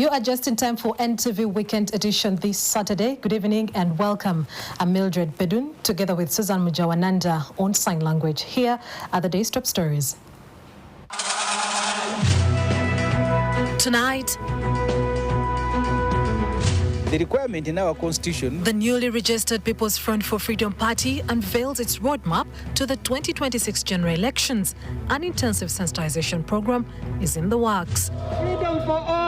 You are just in time for NTV Weekend Edition this Saturday. Good evening and welcome. I'm Mildred Bedun, together with Susan Mujawananda on Sign Language. Here are the day's top stories. Tonight, the requirement in our constitution. The newly registered People's Front for Freedom Party unveils its roadmap to the 2026 general elections. An intensive sensitization program is in the works. Freedom for all!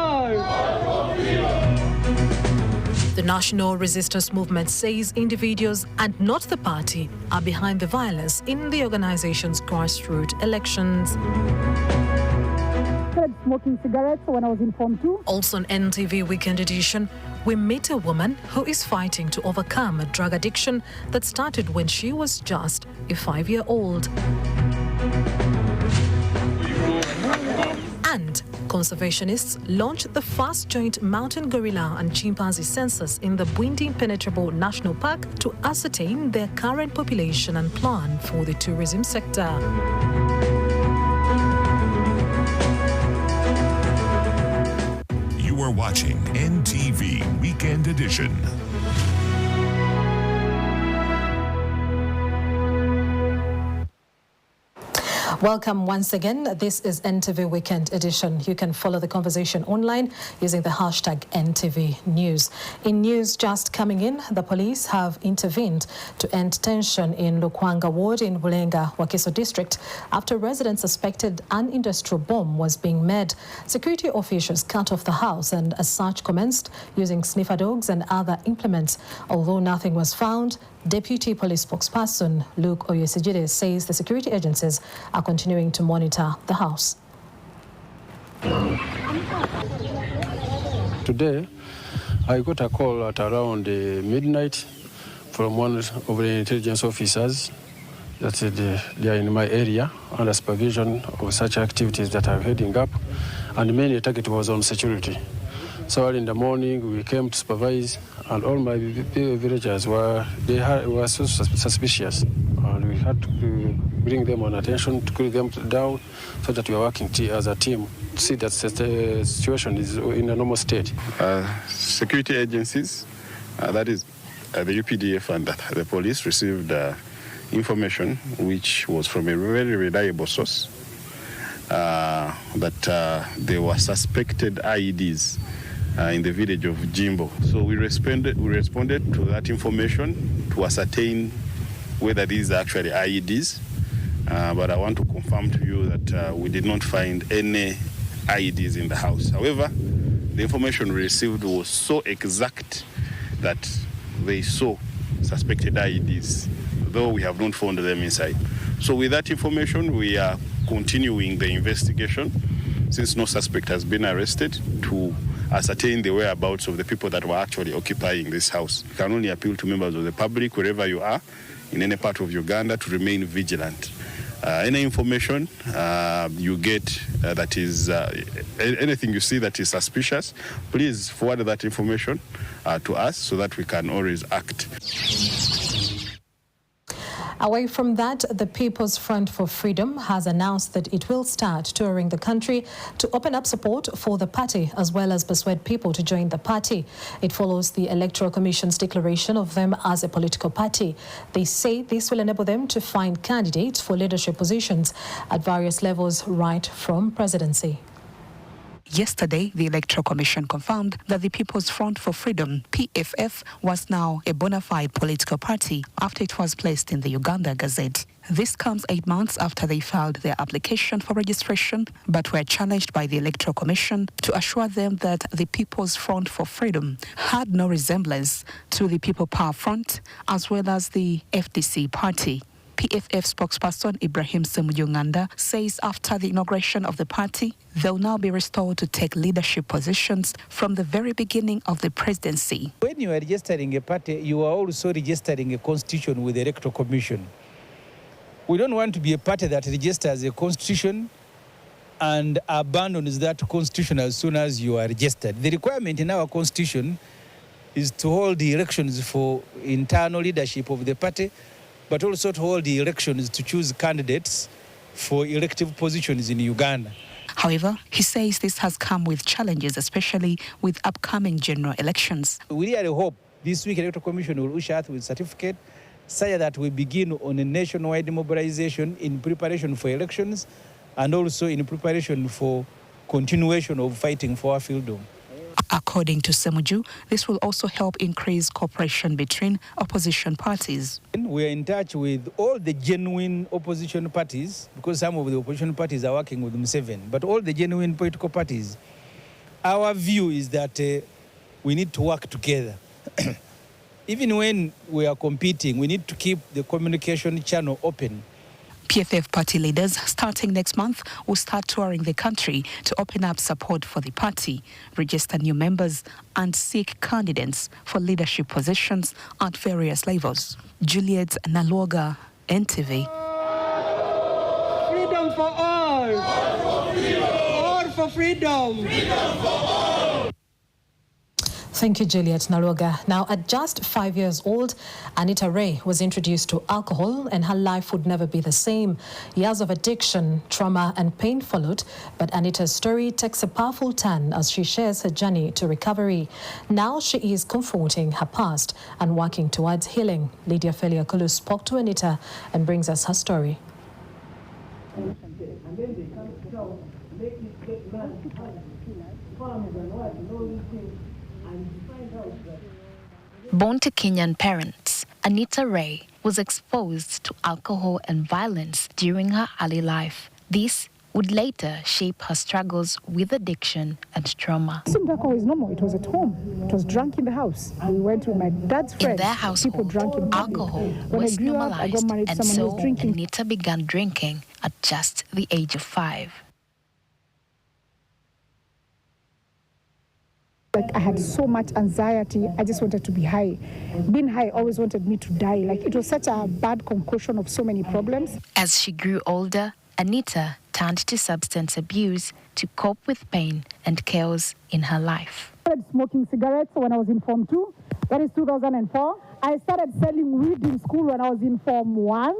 The National Resistance Movement says individuals and not the party are behind the violence in the organization's grassroots elections. Smoking cigarettes when I was informed too. Also on NTV Weekend Edition, we meet a woman who is fighting to overcome a drug addiction that started when she was just a 5-year-old. And conservationists launched the first joint mountain gorilla and chimpanzee census in the Bwindi Impenetrable National Park to ascertain their current population and plan for the tourism sector. You are watching NTV Weekend Edition. Welcome once again. This is NTV Weekend Edition. You can follow the conversation online using the hashtag NTV News. In news just coming in, the police have intervened to end tension in Lukwanga ward in Bulenga, Wakiso district after residents suspected an industrial bomb was being made. Security officials cut off the house and a search commenced using sniffer dogs and other implements. Although nothing was found, Deputy Police Spokesperson Luke Oyesijide says the security agencies are continuing to monitor the house. Today, I got a call at around midnight from one of the intelligence officers that they are in my area under supervision of such activities that are heading up, and the main target was on security. So early in the morning, we came to supervise, and all my villagers were so suspicious, and we had to bring them on attention to cool them down, so that we are working as a team to see that the situation is in a normal state. Security agencies, that is the UPDF and the police, received information which was from a very reliable source that there were suspected IEDs in the village of Jimbo. So we responded to that information to ascertain whether these are actually IEDs. But I want to confirm to you that we did not find any IEDs in the house. However, the information we received was so exact that they saw suspected IEDs, though we have not found them inside. So with that information, we are continuing the investigation, since no suspect has been arrested, to ascertain the whereabouts of the people that were actually occupying this house. We can only appeal to members of the public, wherever you are, in any part of Uganda, to remain vigilant. Any information you get that is, anything you see that is suspicious, please forward that information to us so that we can always act. Away from that, the People's Front for Freedom has announced that it will start touring the country to open up support for the party as well as persuade people to join the party. It follows the Electoral Commission's declaration of them as a political party. They say this will enable them to find candidates for leadership positions at various levels right from presidency. Yesterday, the Electoral Commission confirmed that the People's Front for Freedom, PFF, was now a bona fide political party after it was placed in the Uganda Gazette. This comes 8 months after they filed their application for registration, but were challenged by the Electoral Commission to assure them that the People's Front for Freedom had no resemblance to the People Power Front as well as the FDC party. PFF spokesperson Ibrahim Semujunganda says after the inauguration of the party, they'll now be restored to take leadership positions from the very beginning of the presidency. When you are registering a party, you are also registering a constitution with the Electoral Commission. We don't want to be a party that registers a constitution and abandons that constitution as soon as you are registered. The requirement in our constitution is to hold the elections for internal leadership of the party, but also to hold the elections to choose candidates for elective positions in Uganda. However, he says this has come with challenges, especially with upcoming general elections. We really hope this week Electoral Commission will issue out with certificate such that we begin on a nationwide mobilization in preparation for elections and also in preparation for continuation of fighting for our freedom. According to Semuju, this will also help increase cooperation between opposition parties. We are in touch with all the genuine opposition parties, because some of the opposition parties are working with Museveni, but all the genuine political parties. Our view is that we need to work together. Even when we are competing, we need to keep the communication channel open. PFF party leaders, starting next month, will start touring the country to open up support for the party, register new members, and seek candidates for leadership positions at various levels. Juliet Naloga, NTV. Freedom for all! All for freedom! Freedom for all! Thank you, Juliet Naloga. Now, at just 5 years old, Anita Ray was introduced to alcohol and her life would never be the same. Years of addiction, trauma and pain followed, but Anita's story takes a powerful turn as she shares her journey to recovery. Now she is confronting her past and working towards healing. Lydia Feliakulu spoke to Anita and brings us her story. Born to Kenyan parents, Anita Ray was exposed to alcohol and violence during her early life. This would later shape her struggles with addiction and trauma. It seemed alcohol is normal. It was at home. It was drunk in the house. We went with my dad's friends. In their household, people drank in alcohol was normalized, and so Anita began drinking at just the age of 5. Like, I had so much anxiety. I just wanted to be high. Being high always wanted me to die. Like, it was such a bad concoction of so many problems. As she grew older, Anita turned to substance abuse to cope with pain and chaos in her life. I started smoking cigarettes when I was in Form 2. That is 2004. I started selling weed in school when I was in Form 1.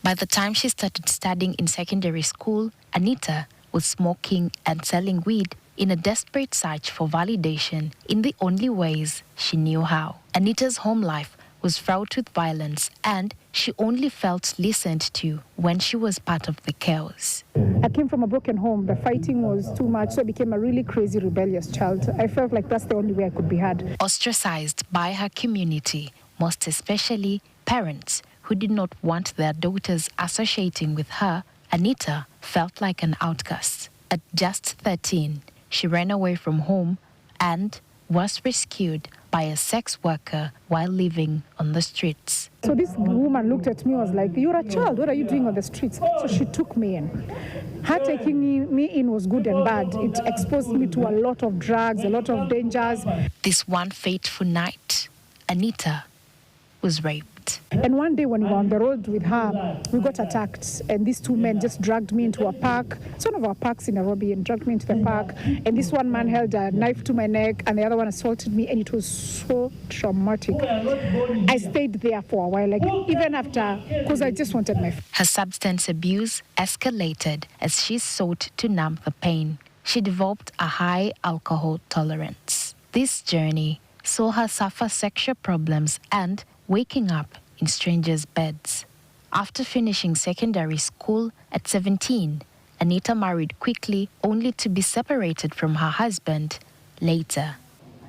By the time she started studying in secondary school, Anita was smoking and selling weed in a desperate search for validation in the only ways she knew how. Anita's home life was fraught with violence, and she only felt listened to when she was part of the chaos. I came from a broken home. The fighting was too much, so I became a really crazy, rebellious child. I felt like that's the only way I could be heard. Ostracized by her community, most especially parents who did not want their daughters associating with her, Anita felt like an outcast. At just 13, she ran away from home and was rescued by a sex worker while living on the streets. So this woman looked at me and was like, "You're a child, what are you doing on the streets?" So she took me in. Her taking me in was good and bad. It exposed me to a lot of drugs, a lot of dangers. This one fateful night, Anita was raped. And one day when we were on the road with her, we got attacked. And these two men just dragged me into a park. It's one of our parks in Nairobi, and dragged me into the park. And this one man held a knife to my neck, and the other one assaulted me, and it was so traumatic. I stayed there for a while, like even after, because I just wanted my... Her substance abuse escalated as she sought to numb the pain. She developed a high alcohol tolerance. This journey saw her suffer sexual problems and waking up in strangers' beds. After finishing secondary school at 17, Anita married quickly, only to be separated from her husband later.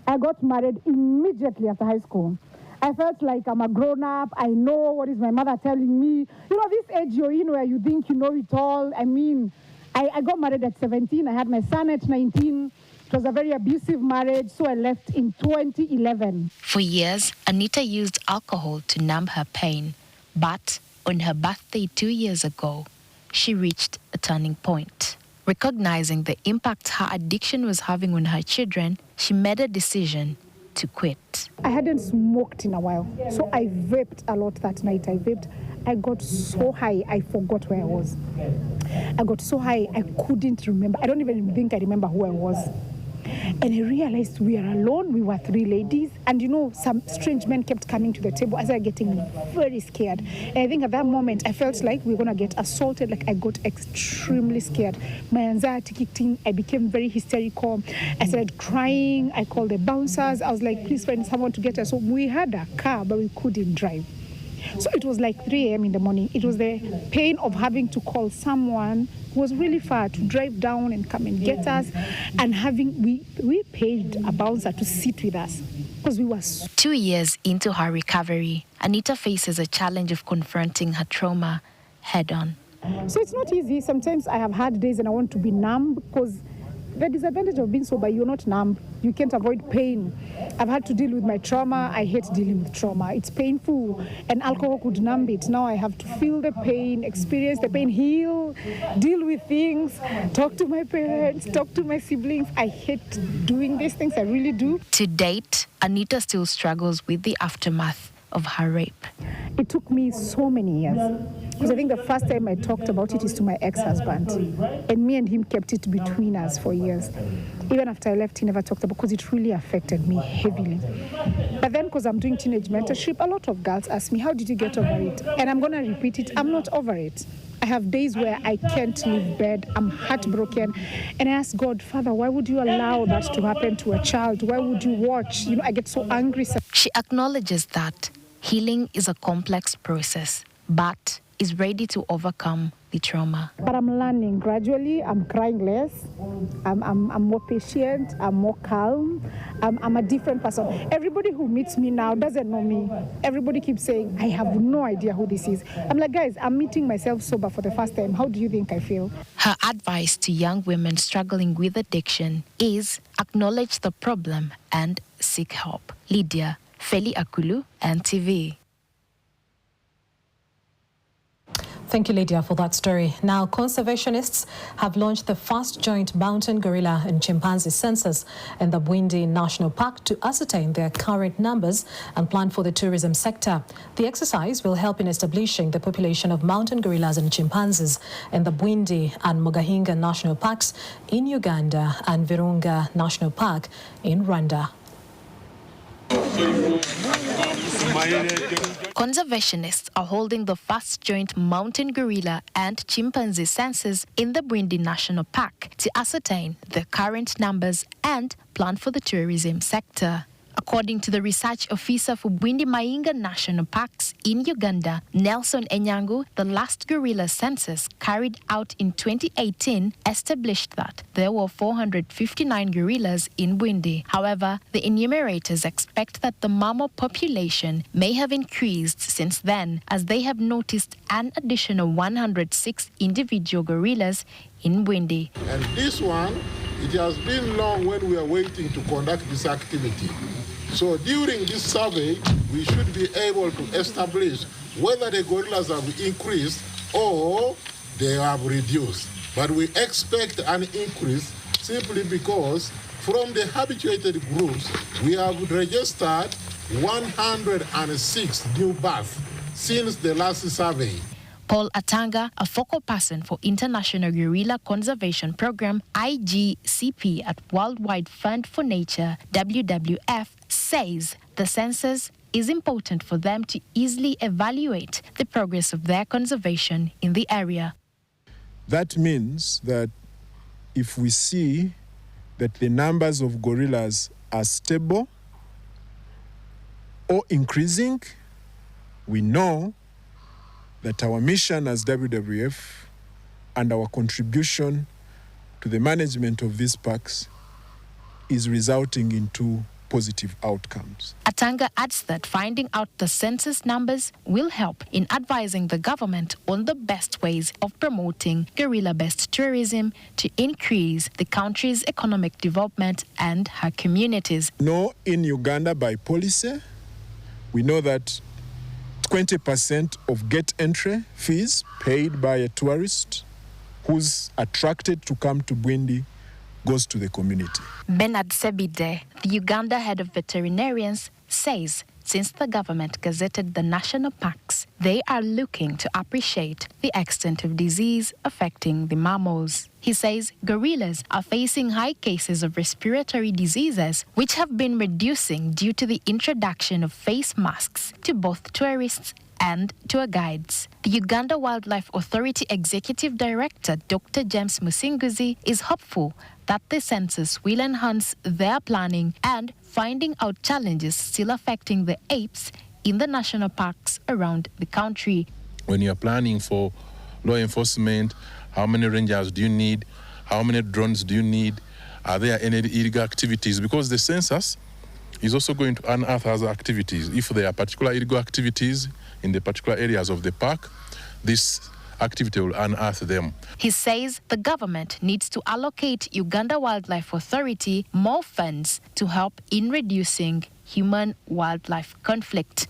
I got married immediately after high school. I felt like I'm a grown-up. I know what is my mother telling me. You know, this age you're in where you think you know it all. I mean, I got married at 17. I had my son at 19. It was a very abusive marriage, so I left in 2011. For years, Anita used alcohol to numb her pain. But on her birthday 2 years ago, she reached a turning point. Recognizing the impact her addiction was having on her children, she made a decision to quit. I hadn't smoked in a while, so I vaped a lot that night. I got so high, I forgot where I was. I got so high, I couldn't remember. I don't even think I remember who I was. And I realized we are alone. We were 3 ladies. And some strange men kept coming to the table as I was getting very scared. And I think at that moment, I felt like we were going to get assaulted. Like I got extremely scared. My anxiety kicked in. I became very hysterical. I started crying. I called the bouncers. I was like, please find someone to get us home. We had a car, but we couldn't drive. So it was like 3 a.m. in the morning. It was the pain of having to call someone who was really far to drive down and come and get us. And we paid a bouncer to sit with us because we were 2 years into her recovery, Anita faces a challenge of confronting her trauma head on. So it's not easy. Sometimes I have had days and I want to be numb because the disadvantage of being sober, you're not numb. You can't avoid pain. I've had to deal with my trauma. I hate dealing with trauma. It's painful, and alcohol could numb it. Now I have to feel the pain, experience the pain, heal, deal with things, talk to my parents, talk to my siblings. I hate doing these things. I really do. To date, Anita still struggles with the aftermath of her rape. It took me so many years. Because I think the first time I talked about it is to my ex-husband. And me and him kept it between us for years. Even after I left, he never talked about it because it really affected me heavily. But then because I'm doing teenage mentorship, a lot of girls ask me, how did you get over it? And I'm going to repeat it, I'm not over it. I have days where I can't leave bed, I'm heartbroken. And I ask God, Father, why would you allow that to happen to a child? Why would you watch? I get so angry. She acknowledges that healing is a complex process, but is ready to overcome the trauma. But I'm learning gradually. I'm crying less. I'm more patient. I'm more calm. I'm a different person. Everybody who meets me now doesn't know me. Everybody keeps saying, I have no idea who this is. I'm like, guys, I'm meeting myself sober for the first time. How do you think I feel? Her advice to young women struggling with addiction is acknowledge the problem and seek help. Lydia Feli Akulu, NTV. Thank you, Lydia, for that story. Now, conservationists have launched the first joint mountain gorilla and chimpanzee census in the Bwindi National Park to ascertain their current numbers and plan for the tourism sector. The exercise will help in establishing the population of mountain gorillas and chimpanzees in the Bwindi and Mugahinga National Parks in Uganda and Virunga National Park in Rwanda. Conservationists are holding the first joint mountain gorilla and chimpanzee census in the Bwindi National Park to ascertain the current numbers and plan for the tourism sector. According to the research officer for Bwindi Mainga National Parks in Uganda, Nelson Enyangu, the last gorilla census carried out in 2018 established that there were 459 gorillas in Bwindi. However, the enumerators expect that the mammal population may have increased since then, as they have noticed an additional 106 individual gorillas in Bwindi. And this one, it has been long when we are waiting to conduct this activity. So during this survey, we should be able to establish whether the gorillas have increased or they have reduced. But we expect an increase simply because from the habituated groups, we have registered 106 new births since the last survey. Paul Atanga, a focal person for International Gorilla Conservation Program, IGCP at Worldwide Fund for Nature, WWF, says the census is important for them to easily evaluate the progress of their conservation in the area. That means that if we see that the numbers of gorillas are stable or increasing, we know that our mission as WWF and our contribution to the management of these parks is resulting into positive outcomes. Atanga adds that finding out the census numbers will help in advising the government on the best ways of promoting gorilla-based tourism to increase the country's economic development and her communities. No, in Uganda by policy, we know that 20% of gate entry fees paid by a tourist who's attracted to come to Bwindi goes to the community. Bernard Sebide, the Uganda head of veterinarians, says since the government gazetted the national parks, they are looking to appreciate the extent of disease affecting the mammals. He says gorillas are facing high cases of respiratory diseases, which have been reducing due to the introduction of face masks to both tourists and tour guides. The Uganda Wildlife Authority Executive Director, Dr. James Musinguzi, is hopeful that the census will enhance their planning and finding out challenges still affecting the apes in the national parks around the country. When you're planning for law enforcement, how many rangers do you need? How many drones do you need? Are there any illegal activities? Because the census is also going to unearth other activities. If there are particular illegal activities in the particular areas of the park, this activity will unearth them. He says the government needs to allocate Uganda Wildlife Authority more funds to help in reducing human-wildlife conflict.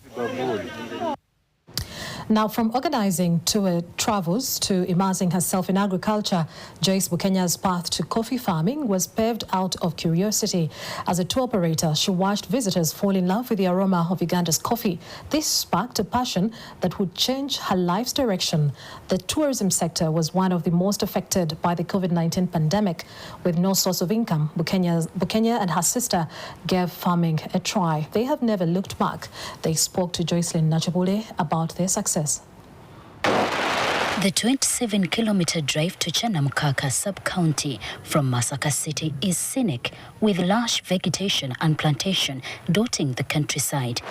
Now, from organizing tour travels to immersing herself in agriculture, Joyce Bukenya's path to coffee farming was paved out of curiosity. As a tour operator, she watched visitors fall in love with the aroma of Uganda's coffee. This sparked a passion that would change her life's direction. The tourism sector was one of the most affected by the COVID-19 pandemic. With no source of income, Bukenya and her sister gave farming a try. They have never looked back. They spoke to Joycelyn Nachabule about their success. The 27-kilometer drive to Chanamkaka sub-county from Masaka City is scenic, with lush vegetation and plantation dotting the countryside.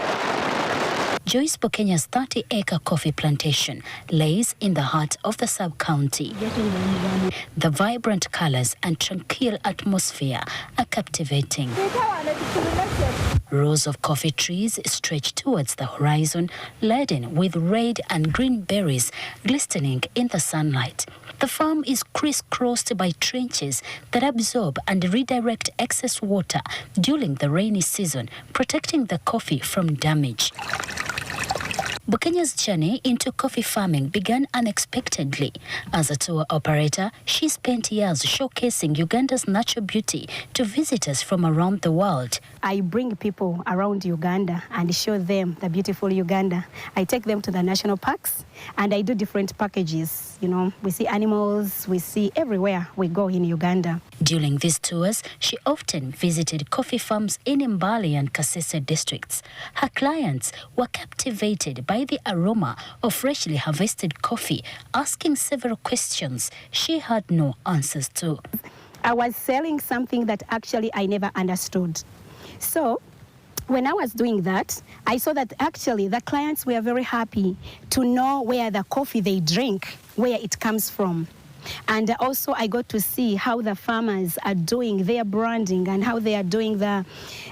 Joyce Bukenya's 30-acre coffee plantation lays in the heart of the sub-county. The vibrant colors and tranquil atmosphere are captivating. Rows of coffee trees stretch towards the horizon, laden with red and green berries glistening in the sunlight. The farm is crisscrossed by trenches that absorb and redirect excess water during the rainy season, protecting the coffee from damage. Bukenya's journey into coffee farming began unexpectedly. As a tour operator, she spent years showcasing Uganda's natural beauty to visitors from around the world. I bring people around Uganda and show them the beautiful Uganda. I take them to the national parks and I do different packages. You know, we see animals, we see everywhere we go in Uganda. During these tours, she often visited coffee farms in Mbale and Kasese districts. Her clients were captivated by the aroma of freshly harvested coffee, asking several questions she had no answers to. I was selling something that actually I never understood. So when I was doing that, I saw that actually the clients were very happy to know where the coffee they drink, where it comes from. And also I got to see how the farmers are doing their branding and how they are doing how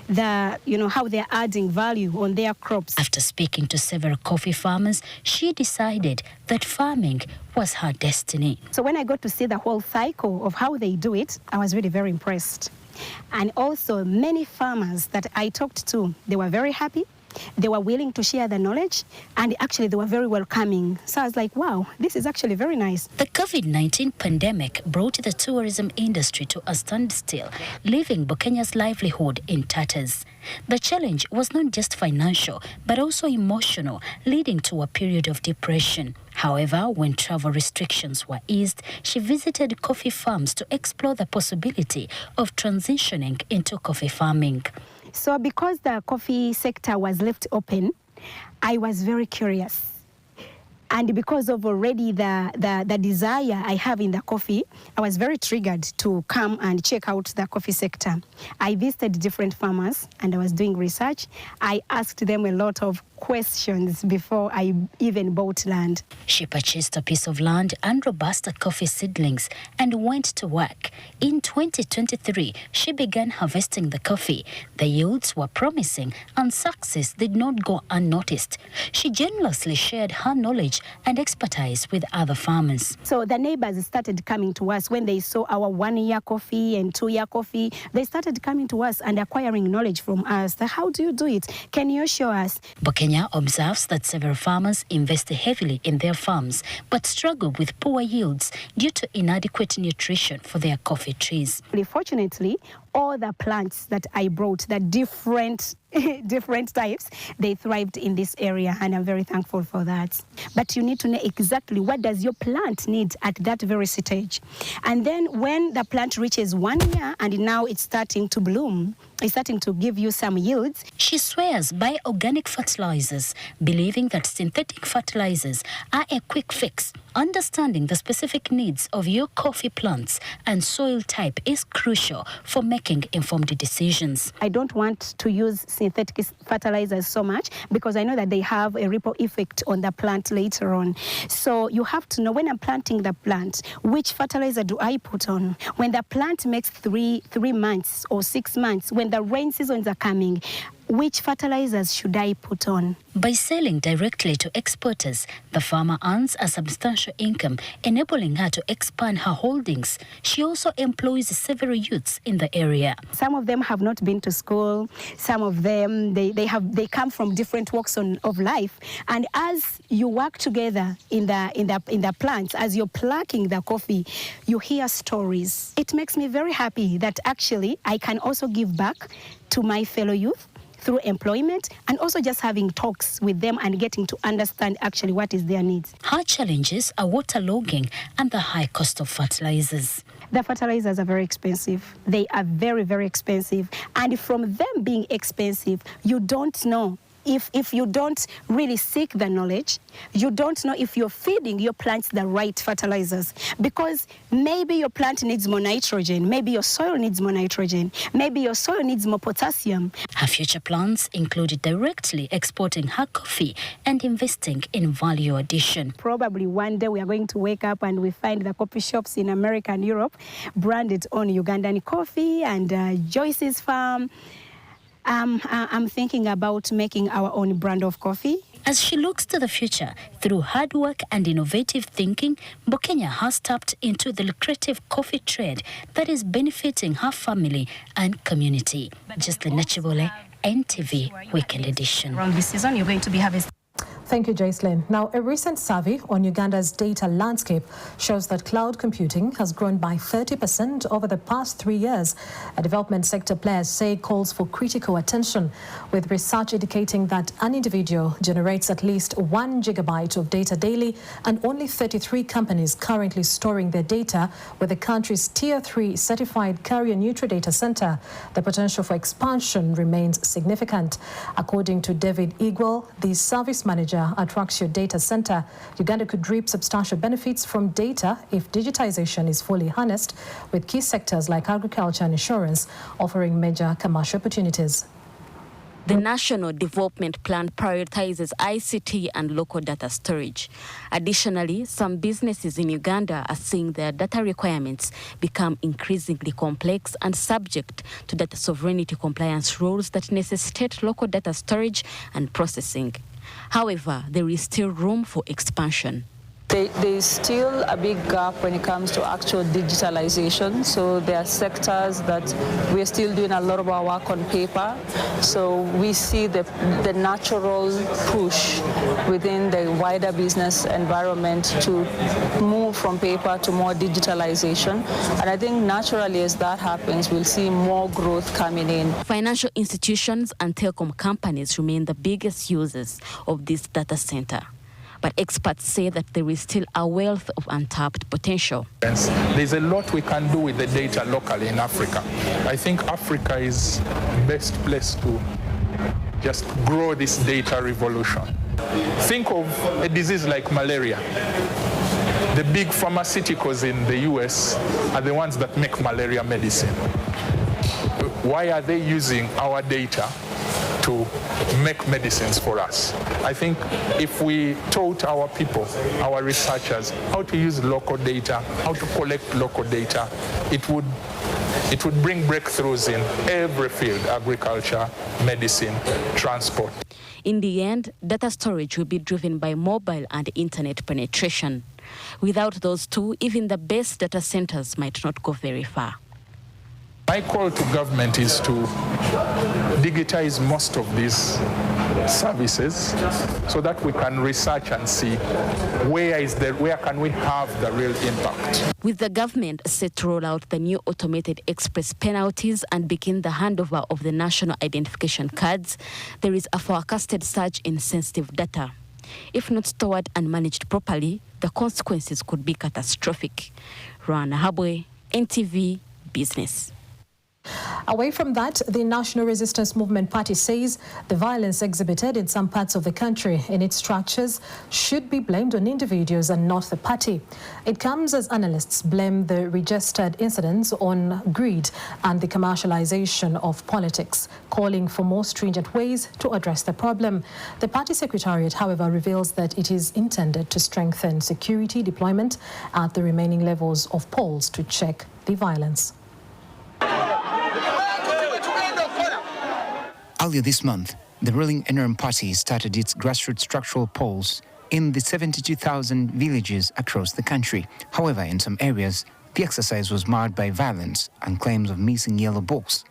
they're adding value on their crops. After speaking to several coffee farmers, she decided that farming was her destiny. So when I got to see the whole cycle of how they do it, I was really very impressed. And also many farmers that I talked to, they were very happy. They were willing to share the knowledge, and actually they were very welcoming. So I was like, wow, this is actually very nice. The COVID-19 pandemic brought the tourism industry to a standstill, leaving Bukenya's livelihood in tatters. The challenge was not just financial, but also emotional, leading to a period of depression. However, when travel restrictions were eased, she visited coffee farms to explore the possibility of transitioning into coffee farming. So because the coffee sector was left open, I was very curious. And because of already the desire I have in the coffee, I was very triggered to come and check out the coffee sector. I visited different farmers and I was doing research. I asked them a lot of questions before I even bought land. She purchased a piece of land and robusta coffee seedlings and went to work. In 2023, she began harvesting the coffee. The yields were promising and success did not go unnoticed. She generously shared her knowledge and expertise with other farmers. So the neighbors started coming to us when they saw our 1-year coffee and 2-year coffee. They started coming to us and acquiring knowledge from us. How do you do it? Can you show us? Bukenya observes that several farmers invest heavily in their farms but struggle with poor yields due to inadequate nutrition for their coffee trees. Fortunately, all the plants that I brought, the different types, they thrived in this area, and I'm very thankful for that. But you need to know exactly what does your plant need at that very stage. And then when the plant reaches 1 year and now it's starting to bloom, it's starting to give you some yields. She swears by organic fertilizers, believing that synthetic fertilizers are a quick fix. Understanding the specific needs of your coffee plants and soil type is crucial for making informed decisions. I don't want to use synthetic fertilizers so much because I know that they have a ripple effect on the plant later on. So you have to know when I'm planting the plant, which fertilizer do I put on? When the plant makes three months or 6 months, when the rain seasons are coming, which fertilizers should I put on? By selling directly to exporters, the farmer earns a substantial income, enabling her to expand her holdings. She also employs several youths in the area. Some of them have not been to school. Some of them, they come from different walks of life. And as you work together in the plants, as you're plucking the coffee, you hear stories. It makes me very happy that actually I can also give back to my fellow youth through employment and also just having talks with them and getting to understand actually what is their needs. Her challenges are waterlogging and the high cost of fertilizers. The fertilizers are very expensive. They are very, very expensive. And from them being expensive, you don't know. If you don't really seek the knowledge, you don't know if you're feeding your plants the right fertilizers, because maybe your plant needs more nitrogen, maybe your soil needs more nitrogen, maybe your soil needs more potassium. Her future plans included directly exporting her coffee and investing in value addition. Probably one day we are going to wake up and we find the coffee shops in America and Europe branded on Ugandan coffee and Joyce's Farm. I'm thinking about making our own brand of coffee. As she looks to the future, through hard work and innovative thinking, Bokenya has tapped into the lucrative coffee trade that is benefiting her family and community. Jocelyn Nachibole, NTV Weekend Edition. Around this season, you're going to be harvesting. Thank you, Jocelyn. Now, a recent survey on Uganda's data landscape shows that cloud computing has grown by 30% over the past 3 years. A development sector players say calls for critical attention, with research indicating that an individual generates at least 1 gigabyte of data daily, and only 33 companies currently storing their data with the country's Tier 3 certified carrier-neutral data center. The potential for expansion remains significant. According to David Igwell, the service manager at Traxio Data Center, Uganda could reap substantial benefits from data if digitization is fully harnessed, with key sectors like agriculture and insurance offering major commercial opportunities. The National Development Plan prioritizes ICT and local data storage. Additionally, some businesses in Uganda are seeing their data requirements become increasingly complex and subject to data sovereignty compliance rules that necessitate local data storage and processing. However, there is still room for expansion. There is still a big gap when it comes to actual digitalization. So there are sectors that we're still doing a lot of our work on paper. So we see the natural push within the wider business environment to move from paper to more digitalization. And I think naturally as that happens, we'll see more growth coming in. Financial institutions and telecom companies remain the biggest users of this data center. But experts say that there is still a wealth of untapped potential. There's a lot we can do with the data locally in Africa. I think Africa is best placed to just grow this data revolution. Think of a disease like malaria. The big pharmaceuticals in the US are the ones that make malaria medicine. Why are they using our data to make medicines for us? I think if we taught our people, our researchers, how to use local data, how to collect local data, it would bring breakthroughs in every field: agriculture, medicine, transport. In the end, data storage will be driven by mobile and internet penetration. Without those two, even the best data centers might not go very far. My call to government is to digitize most of these services so that we can research and see where can we have the real impact. With the government set to roll out the new automated express penalties and begin the handover of the national identification cards, there is a forecasted surge in sensitive data. If not stored and managed properly, the consequences could be catastrophic. Rana Habwe, NTV Business. Away from that, the National Resistance Movement Party says the violence exhibited in some parts of the country in its structures should be blamed on individuals and not the party. It comes as analysts blame the registered incidents on greed and the commercialization of politics, calling for more stringent ways to address the problem. The party secretariat, however, reveals that it is intended to strengthen security deployment at the remaining levels of polls to check the violence. Earlier this month, the ruling NRM party started its grassroots structural polls in the 72,000 villages across the country. However, in some areas, the exercise was marred by violence and claims of missing yellow books.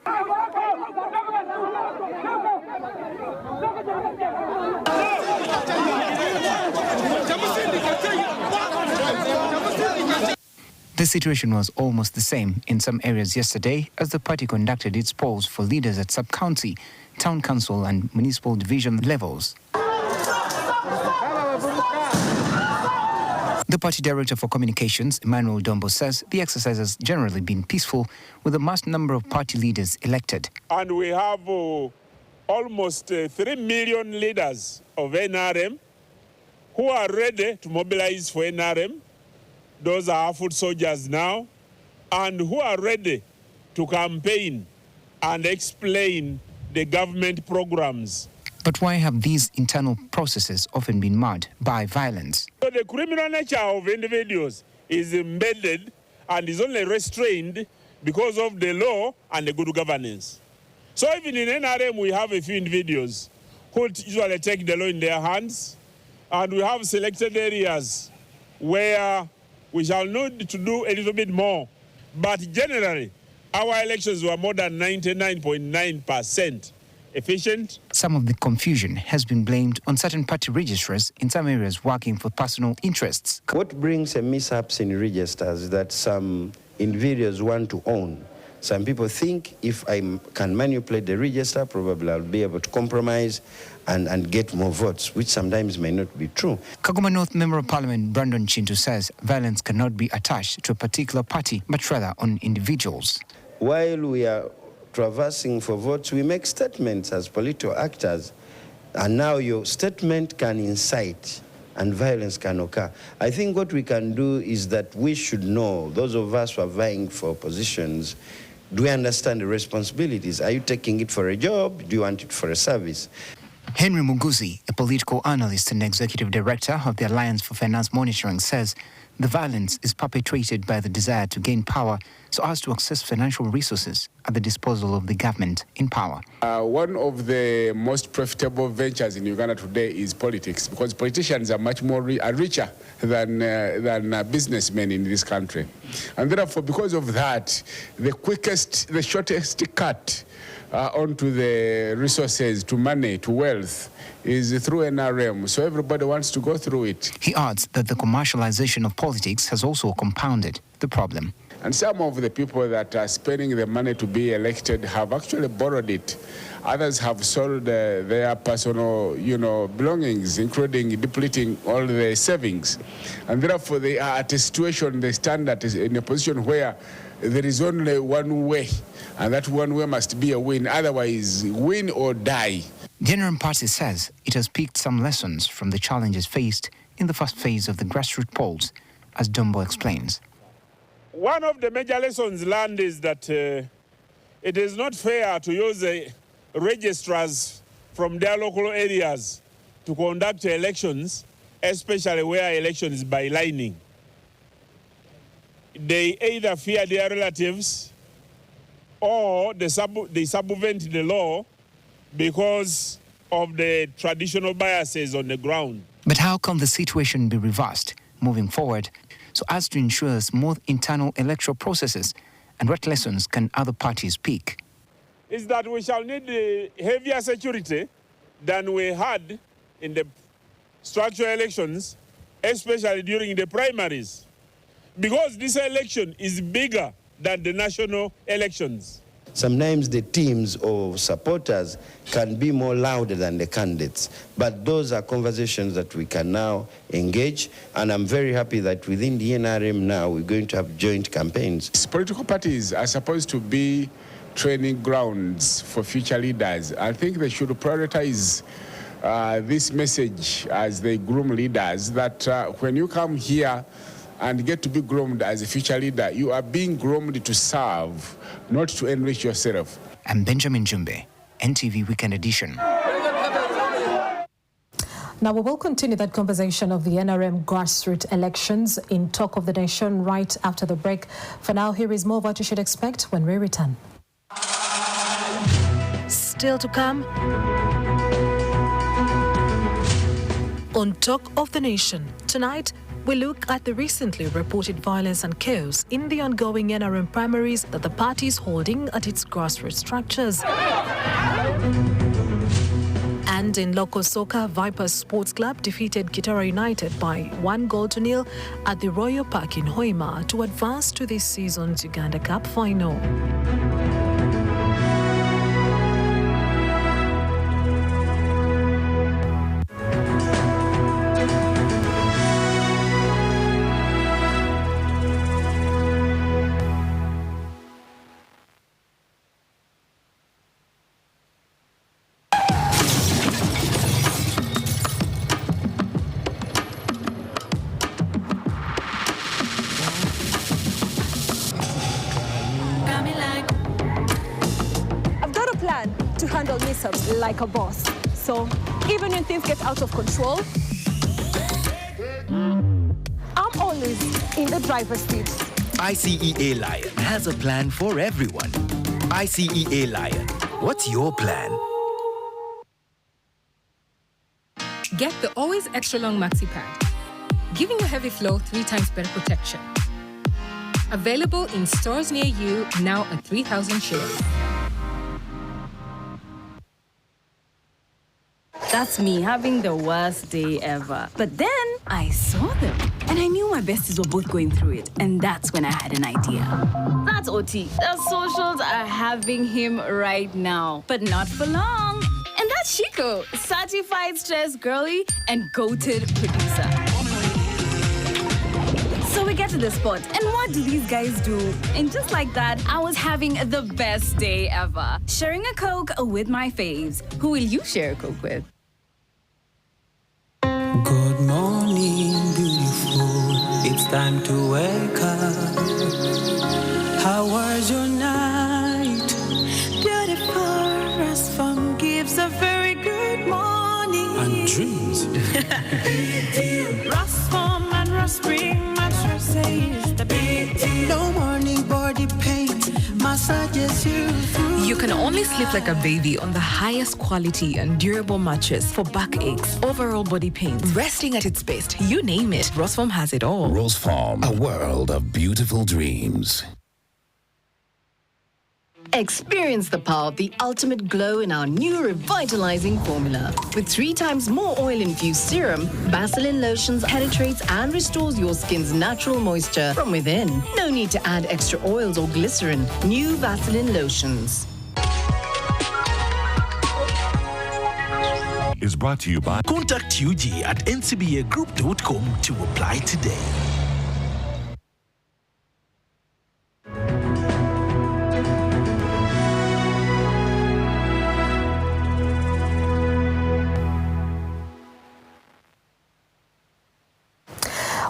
The situation was almost the same in some areas yesterday as the party conducted its polls for leaders at sub-county, town council and municipal division levels. The party director for communications, Emmanuel Dombo, says the exercise has generally been peaceful with a vast number of party leaders elected. And we have almost 3 million leaders of NRM who are ready to mobilize for NRM. Those are our foot soldiers now, and who are ready to campaign and explain the government programs. But why have these internal processes often been marred by violence? So the criminal nature of individuals is embedded and is only restrained because of the law and the good governance. So even in NRM, we have a few individuals who usually take the law in their hands, and we have selected areas where we shall need to do a little bit more. But generally, our elections were more than 99.9% efficient. Some of the confusion has been blamed on certain party registrars in some areas working for personal interests. What brings a mishaps in registers is that some individuals want to own. Some people think if I can manipulate the register, probably I'll be able to compromise and get more votes, which sometimes may not be true. Kagoma North Member of Parliament Brandon Chintu says violence cannot be attached to a particular party, but rather on individuals. While we are traversing for votes, we make statements as political actors, and now your statement can incite and violence can occur. I think what we can do is that we should know, those of us who are vying for positions, do we understand the responsibilities? Are you taking it for a job? Do you want it for a service? Henry Muguzi, a political analyst and executive director of the Alliance for Finance Monitoring, says the violence is perpetrated by the desire to gain power so as to access financial resources at the disposal of the government in power. One of the most profitable ventures in Uganda today is politics, because politicians are much more richer than businessmen in this country. And therefore, because of that, the shortest cut onto the resources, to money, to wealth, is through NRM. So everybody wants to go through it. He adds that the commercialization of politics has also compounded the problem. And some of the people that are spending the money to be elected have actually borrowed it. Others have sold their personal, belongings, including depleting all the savings. And therefore, they are at a situation, they stand in a position where there is only one way, and that one way must be a win. Otherwise, win or die. The NRM party says it has picked some lessons from the challenges faced in the first phase of the grassroots polls, as Dombo explains. One of the major lessons learned is that it is not fair to use registrars from their local areas to conduct elections, especially where election is by lining. They either fear their relatives or they circumvent the law because of the traditional biases on the ground. But how can the situation be reversed moving forward so as to ensure smooth internal electoral processes And what lessons can other parties pick? Is that we shall need heavier security than we had in the structural elections, especially during the primaries, because this election is bigger than the national elections. Sometimes the teams or supporters can be more louder than the candidates, but those are conversations that we can now engage, and I'm very happy that within the NRM now we're going to have joint campaigns. Political parties are supposed to be training grounds for future leaders. I think they should prioritize this message as they groom leaders, that when you come here and get to be groomed as a future leader, you are being groomed to serve, not to enrich yourself. I'm Benjamin Jumbe, NTV Weekend Edition. Now, we will continue that conversation of the NRM grassroots elections in Talk of the Nation right after the break. For now, here is more of what you should expect when we return. Still to come on Talk of the Nation. Tonight, we look at the recently reported violence and chaos in the ongoing NRM primaries that the party is holding at its grassroots structures. And in local soccer, Vipers Sports Club defeated Kitara United by 1-0 at the Royal Park in Hoima to advance to this season's Uganda Cup final. Like a boss. So even when things get out of control, I'm always in the driver's seat. ICEA Lion has a plan for everyone. ICEA Lion, what's your plan? Get the always extra long maxi pad, giving your heavy flow 3 times better protection. Available in stores near you, now at 3,000 shillings. That's me having the worst day ever. But then I saw them and I knew my besties were both going through it. And that's when I had an idea. That's OT. The socials are having him right now, but not for long. And that's Chico, certified stress girly and goated producer. So we get to the spot, and what do these guys do? And just like that, I was having the best day ever. Sharing a Coke with my faves. Who will you share a Coke with? Good morning, beautiful. It's time to wake up. How was your night? Beautiful. Rest from gives a very good morning. And dreams. Rest from and rest spring mattresses. The big deal. No morning body pain. Massages you through. You can only sleep like a baby on the highest quality and durable mattress for backaches, overall body pains, resting at its best. You name it, Rose Farm has it all. Rose Farm, a world of beautiful dreams. Experience the power of the ultimate glow in our new revitalizing formula. With 3 times more oil-infused serum, Vaseline Lotions penetrates and restores your skin's natural moisture from within. No need to add extra oils or glycerin. New Vaseline Lotions. Is brought to you by Contact UG at ncbagroup.com to apply today.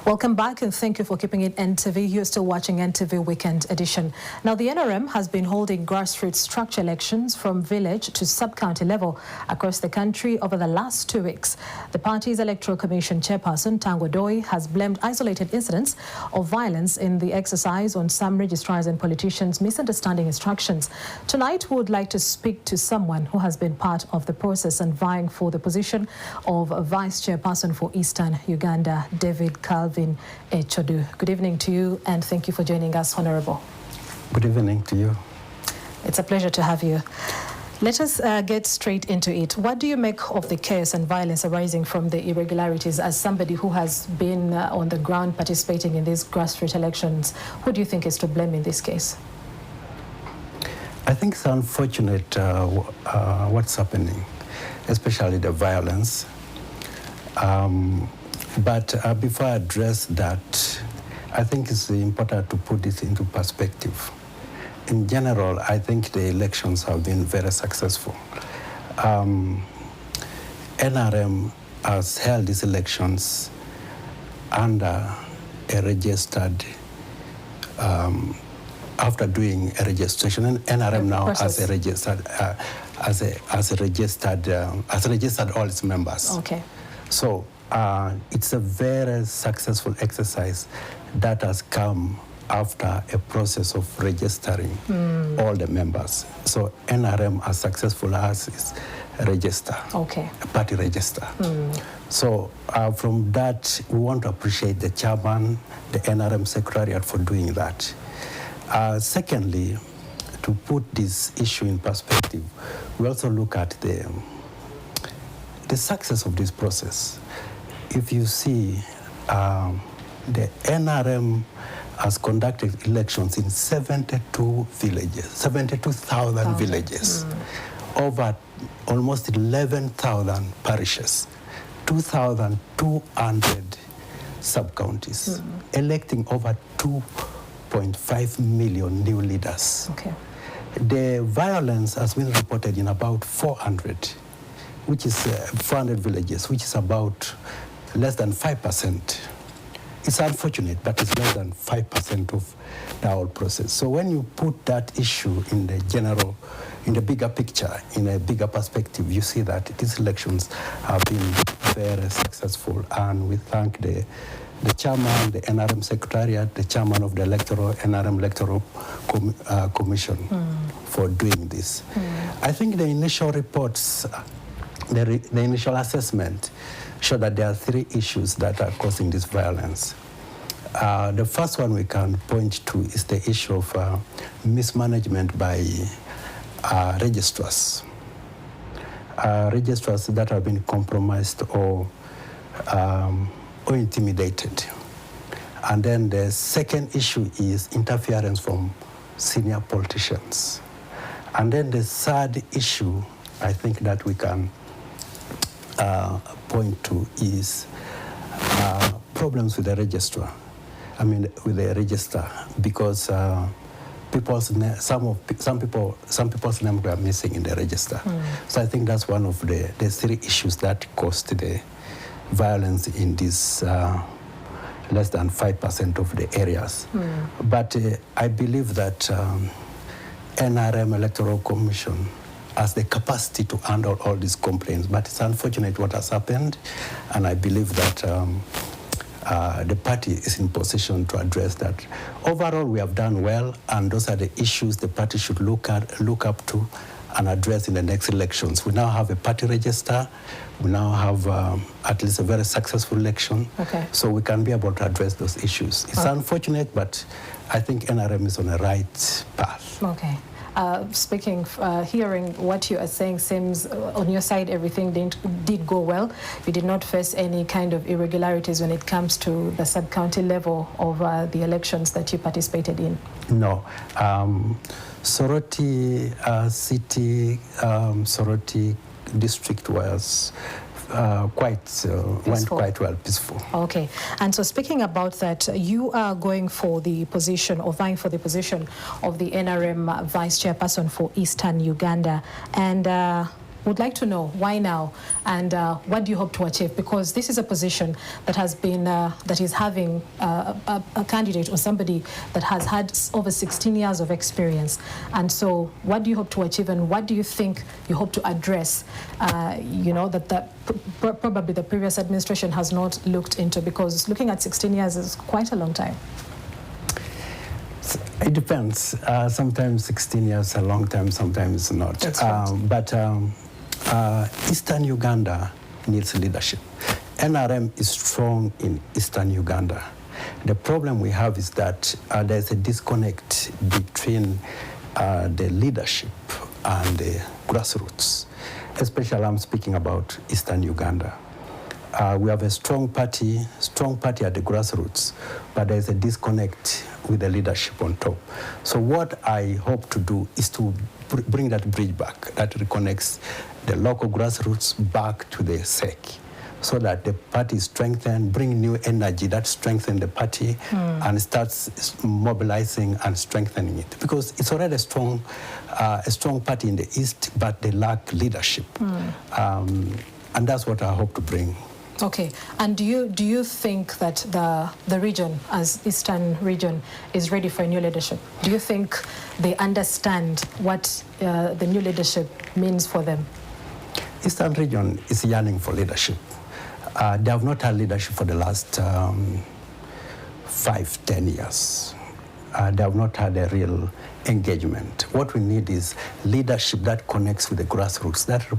Welcome back and thank you for keeping it NTV. You're still watching NTV Weekend Edition. Now, the NRM has been holding grassroots structure elections from village to sub-county level across the country over the last 2 weeks. The party's Electoral Commission chairperson, Tango Doi, has blamed isolated incidents of violence in the exercise on some registrars and politicians misunderstanding instructions. Tonight, we would like to speak to someone who has been part of the process and vying for the position of Vice Chairperson for Eastern Uganda, David Calvin Echodu. Good evening to you and thank you for joining us, Honourable. Good evening to you. It's a pleasure to have you. Let us get straight into it. What do you make of the chaos and violence arising from the irregularities? As somebody who has been on the ground participating in these grassroots elections, who do you think is to blame in this case? I think it's unfortunate what's happening, especially the violence. But before I address that, I think it's important to put this into perspective. In general, I think the elections have been very successful. NRM has held these elections under a registered, after doing a registration, and NRM now has a registered, has registered all its members. Okay. So it's a very successful exercise that has come after a process of registering all the members. So NRM, as successful as is register, a party register. So from that, we want to appreciate the chairman, the NRM secretariat for doing that. Secondly, to put this issue in perspective, we also look at the success of this process. If you see, the NRM has conducted elections in 72 villages, 72,000 villages, over almost 11,000 parishes, 2,200 sub-counties, electing over 2.5 million new leaders. Okay. The violence has been reported in about 400, which is 400 villages, which is about less than 5%. It's unfortunate, but it's less than 5% of the whole process. So when you put that issue in the general, in the bigger picture, in a bigger perspective, you see that these elections have been very successful. And we thank the chairman, the NRM secretariat, the chairman of the NRM Electoral Commission for doing this. I think the initial reports, the initial assessment, show that there are three issues that are causing this violence. The first one we can point to is the issue of mismanagement by registrars. Registrars that have been compromised or intimidated. And then the second issue is interference from senior politicians. And then the third issue, I think that we can point to is problems with the registrar. I mean, with the register, because some people's names were missing in the register. So I think that's one of the three issues that caused the violence in this less than 5% of the areas. But I believe that NRM Electoral Commission has the capacity to handle all these complaints. But it's unfortunate what has happened, and I believe that the party is in position to address that. Overall, we have done well, and those are the issues the party should look up to and address in the next elections. We now have a party register. We now have at least a very successful election. Okay. So we can be able to address those issues. It's unfortunate, but I think NRM is on the right path. Okay. Hearing what you are saying seems on your side everything did go well. You did not face any kind of irregularities when it comes to the sub-county level of the elections that you participated in? No. Soroti city, Soroti district was went quite well, peaceful. Okay. And so speaking about that, you are going for the position or vying for the position of the NRM vice chairperson for Eastern Uganda. And would like to know why now, and what do you hope to achieve? Because this is a position that has been, that is having a candidate or somebody that has had over 16 years of experience. And so what do you hope to achieve, and what do you think you hope to address, that probably the previous administration has not looked into? Because looking at 16 years is quite a long time. It depends. Sometimes 16 years is a long time, sometimes not. That's right. But Eastern Uganda needs leadership. NRM is strong in Eastern Uganda. The problem we have is that there's a disconnect between the leadership and the grassroots. Especially I'm speaking about Eastern Uganda. We have a strong party at the grassroots, but there's a disconnect with the leadership on top. So what I hope to do is to bring that bridge back, that reconnects the local grassroots back to the SEC, so that the party is strengthened, bring new energy that strengthens the party and starts mobilizing and strengthening it. Because it's already a strong party in the East, but they lack leadership. And that's what I hope to bring. Okay, and do you think that the region, as Eastern region, is ready for a new leadership? Do you think they understand what the new leadership means for them? Eastern region is yearning for leadership. They have not had leadership for the last 5-10 years. They have not had a real engagement. What we need is leadership that connects with the grassroots, that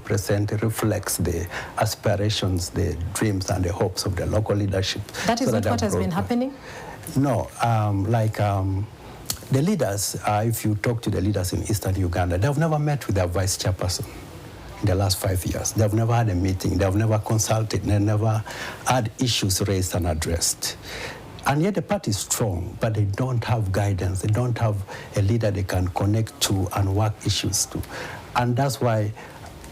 reflects the aspirations, the dreams, and the hopes of the local leadership. That is not what has been happening? No, the leaders, if you talk to the leaders in Eastern Uganda, they have never met with their vice chairperson in the last 5 years. They have never had a meeting. They have never consulted. They never had issues raised and addressed. And yet the party is strong, but they don't have guidance. They don't have a leader they can connect to and work issues to. And that's why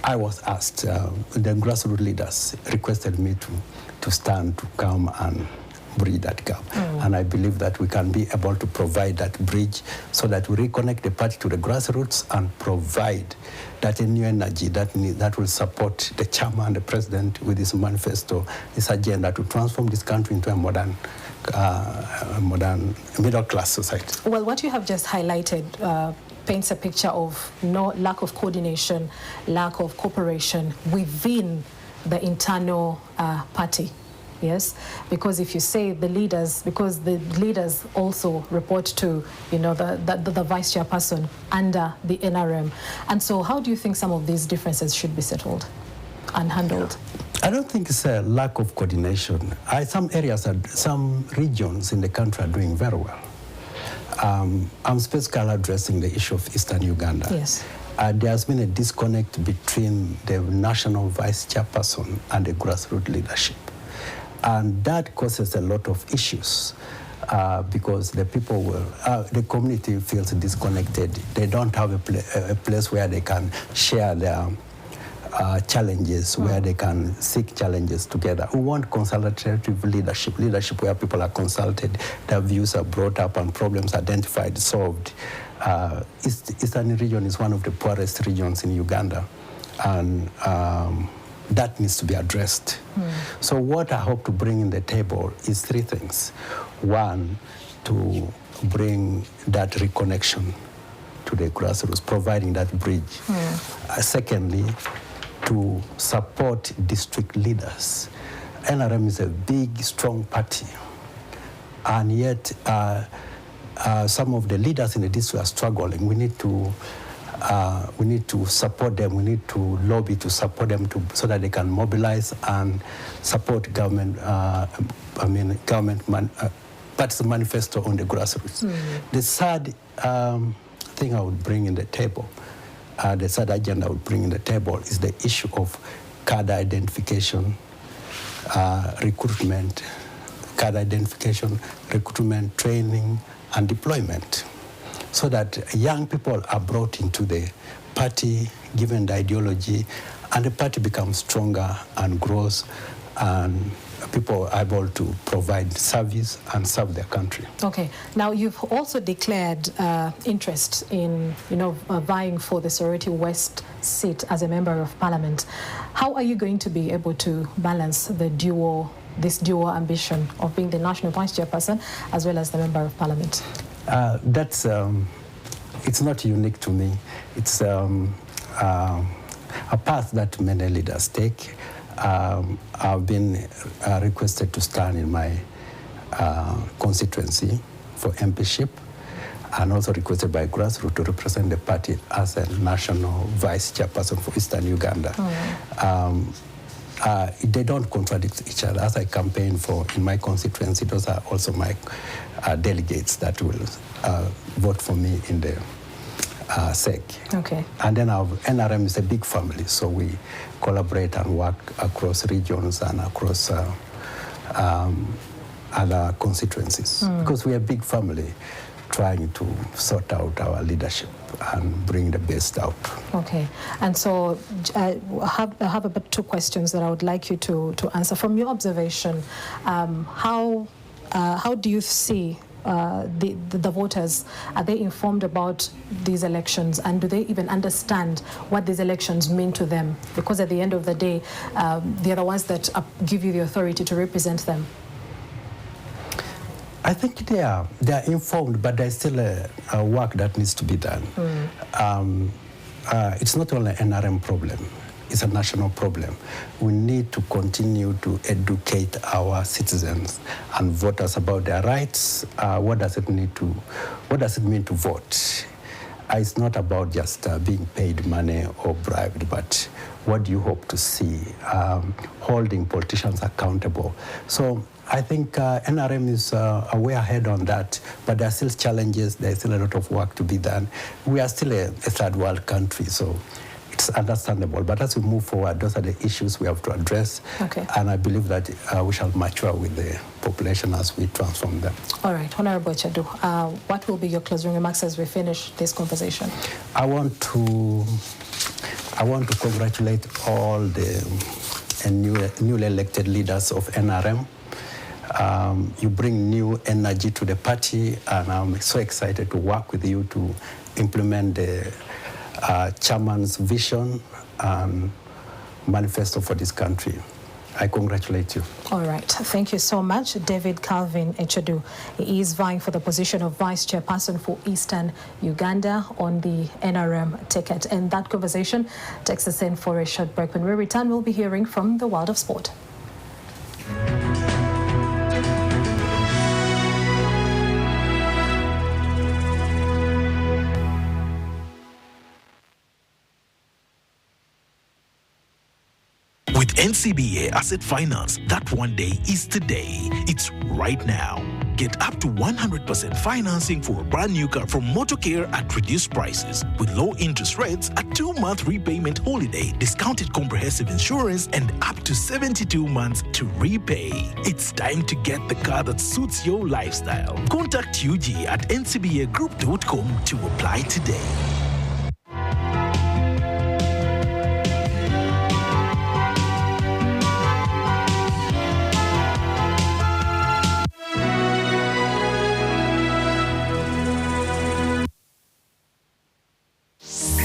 I was asked, the grassroots leaders requested me to stand, to come and bridge that gap. And I believe that we can be able to provide that bridge so that we reconnect the party to the grassroots and provide that new energy that will support the chairman and the president with this manifesto, this agenda to transform this country into a modern middle-class society. Well, what you have just highlighted paints a picture of lack of coordination, lack of cooperation within the internal party. Yes, because if you say the leaders, because the leaders also report to, the vice chairperson under the NRM. And so how do you think some of these differences should be settled and handled? I don't think it's a lack of coordination. Some areas, some regions in the country are doing very well. I'm specifically addressing the issue of Eastern Uganda. Yes. There has been a disconnect between the national vice chairperson and the grassroots leadership. And that causes a lot of issues because the community feels disconnected. They don't have a place where they can share their challenges, where they can seek challenges together. We want consultative leadership where people are consulted, their views are brought up and problems identified, solved. Eastern region is one of the poorest regions in Uganda, and that needs to be addressed. So what I hope to bring in the table is 3 things. One, to bring that reconnection to the grassroots, providing that bridge. Secondly, to support district leaders. NRM is a big, strong party, and yet some of the leaders in the district are struggling. We need to support them. We need to lobby to support them so that they can mobilize and support government. Party's manifesto on the grassroots. The third thing I would bring in the table, the third agenda I would bring in the table is the issue of cadre identification, recruitment, training, and deployment, so that young people are brought into the party, given the ideology, and the party becomes stronger and grows, and people are able to provide service and serve their country. Okay. Now, you've also declared interest in, vying for the Sorority West seat as a member of parliament. How are you going to be able to balance this dual ambition of being the national vice chairperson as well as the member of parliament? It's not unique to me. It's a path that many leaders take. I've been requested to stand in my constituency for MPship, and also requested by grassroots to represent the party as a national vice chairperson for Eastern Uganda. they don't contradict each other. As I campaign for in my constituency, those are also my delegates that will vote for me in the SEC. Okay. And then our NRM is a big family, so we collaborate and work across regions and across other constituencies, because we're a big family trying to sort out our leadership and bring the best out. Okay, and so I have about 2 questions that I would like you to answer. From your observation, how do you see the voters? Are they informed about these elections, and do they even understand what these elections mean to them? Because at the end of the day, they're the ones that give you the authority to represent them. I think they are informed, but there's still a work that needs to be done. It's not only an NRM problem, it's a national problem. We need to continue to educate our citizens and voters about their rights. What does it mean to vote? It's not about just being paid money or bribed, but what do you hope to see? Holding politicians accountable. So I think NRM is way ahead on that, but there are still challenges. There's still a lot of work to be done. We are still a third world country, so it's understandable. But as we move forward, those are the issues we have to address. Okay. And I believe that we shall mature with the population as we transform them. All right, Honorable Chadu, what will be your closing remarks as we finish this conversation? I want to congratulate all the newly elected leaders of NRM. You bring new energy to the party, and I'm so excited to work with you to implement the chairman's vision and manifesto for this country. I congratulate you. All right. Thank you so much, David Calvin Echadu. He is vying for the position of Vice Chairperson for Eastern Uganda on the NRM ticket. And that conversation takes us in for a short break. When we return, we'll be hearing from the world of sport. With NCBA Asset Finance, that one day is today. It's right now. Get up to 100% financing for a brand new car from Motocare at reduced prices, with low interest rates, a 2-month repayment holiday, discounted comprehensive insurance, and up to 72 months to repay. It's time to get the car that suits your lifestyle. Contact UG at ncbagroup.com to apply today.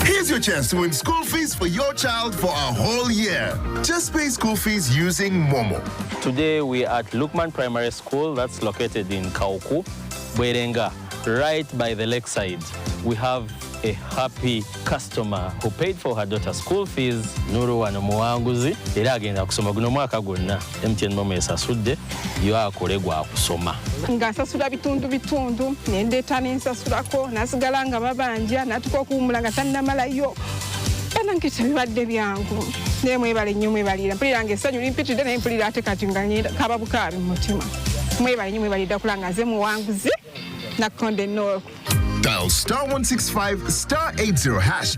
Here's your chance to win school fees for your child for a whole year. Just pay school fees using Momo. Today we are at Lukman Primary School, that's located in Kauku, Bwerenga, right by the lakeside. We have a happy customer who paid for her daughter's school fees. Nuru wano muwanguzi era agenda kusoma guno mwaka gwonna. MTN Momo esasudde yo akolegwa akusoma. Ngasasula bitundu nendeta nensasulako nasigala nga babanja natuka okuwumula nga tannamalayo. Banankisa bibadde byangu. Nemwebale nnyo mwebalira. Mpulira ng'essanyu limpitidde naye mpulira ate kati nga kaba bukaabi mu mutima. Mwebale nnyo mwebalidde kulanga nze muwanguzi nakonde North. Dial *165 *80 hash.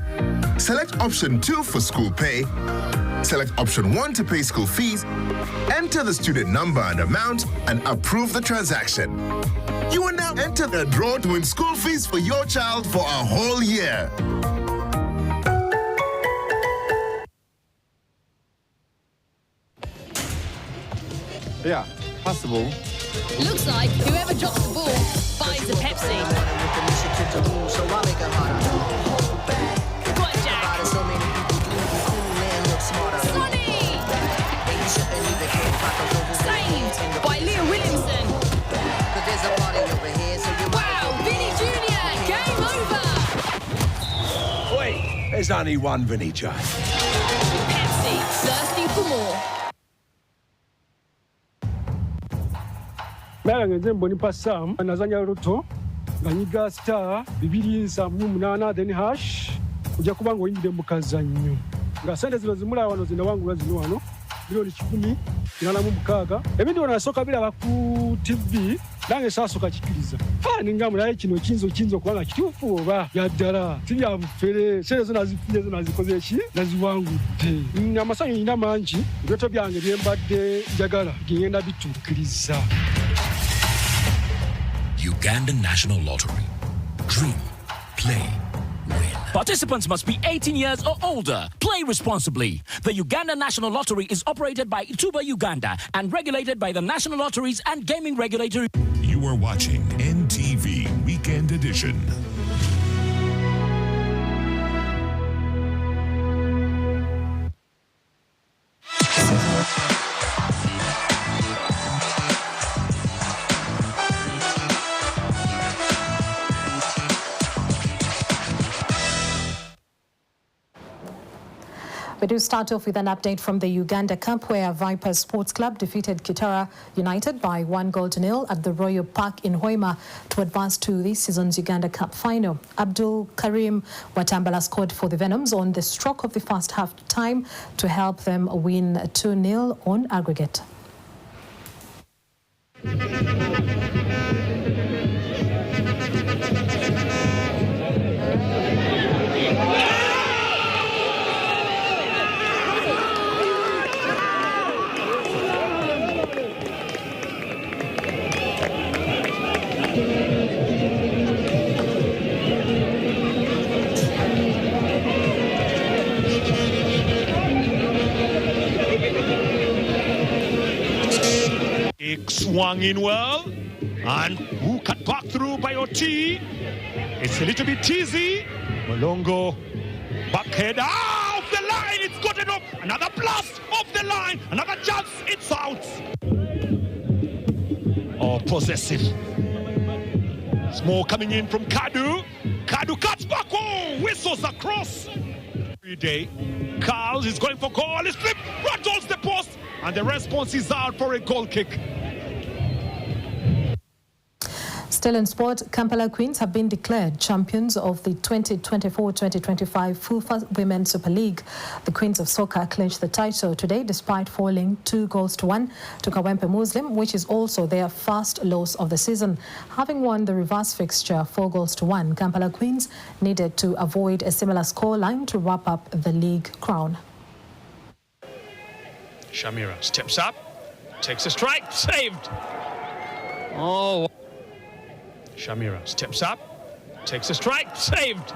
Select option 2 for school pay. Select option 1 to pay school fees. Enter the student number and amount and approve the transaction. You will now enter the draw to win school fees for your child for a whole year. Yeah, possible. Looks like whoever drops the ball buys a Pepsi. Go on, Jack. Sonny! Saved by Leah Williamson. Wow, Vinny Jr., game over. Wait, there's only one Vinny J. Pepsi, thirsty for more. Nze Mbonipa Sam nazanya Ruto nga nyiga star 278 then hash kuja kuba ng'oyingidde mu kazannyo nga sente zino zimula wano zina wangula zino wano milioni 10,86 ebindi ono nasooka biraba ku TV nange saasoka kikiriza ningamu naye kino kiyinza okuba nga kituufu oba yaddala sibya bufere sente zo nazikoze ki naziwangudde amasanyu nyina mangi ebyoto byange byembadde njagala ngenda bituukiriza. Uganda National Lottery. Dream, play, win. Participants must be 18 years or older. Play responsibly. The Uganda National Lottery is operated by Ituba Uganda and regulated by the National Lotteries and Gaming Regulatory. You are watching NTV Weekend Edition. We do start off with an update from the Uganda Cup, where Vipers Sports Club defeated Kitara United by 1-0 at the Royal Park in Hoima to advance to this season's Uganda Cup final. Abdul Karim Watambala scored for the Venoms on the stroke of the first half time to help them win 2-0 on aggregate. Swung in well, and who cut back through by Oti. It's a little bit teasy. Malongo, backhead off the line. It's good enough. Another blast off the line. Another chance. It's out. Oh, possessive. It's more coming in from Kadu. Kadu cuts back. Oh, whistles across. Every day, Carls is going for goal. He slipped, rattles the post, and the response is out for a goal kick. Still in sport, Kampala Queens have been declared champions of the 2024-2025 FIFA Women's Super League. The Queens of Soccer clinched the title today despite falling 2-1 to Kawempe Muslim, which is also their first loss of the season. Having won the reverse fixture 4-1, Kampala Queens needed to avoid a similar scoreline to wrap up the league crown. Shamira steps up, takes a strike, saved. Oh. Shamira steps up, takes a strike, saved.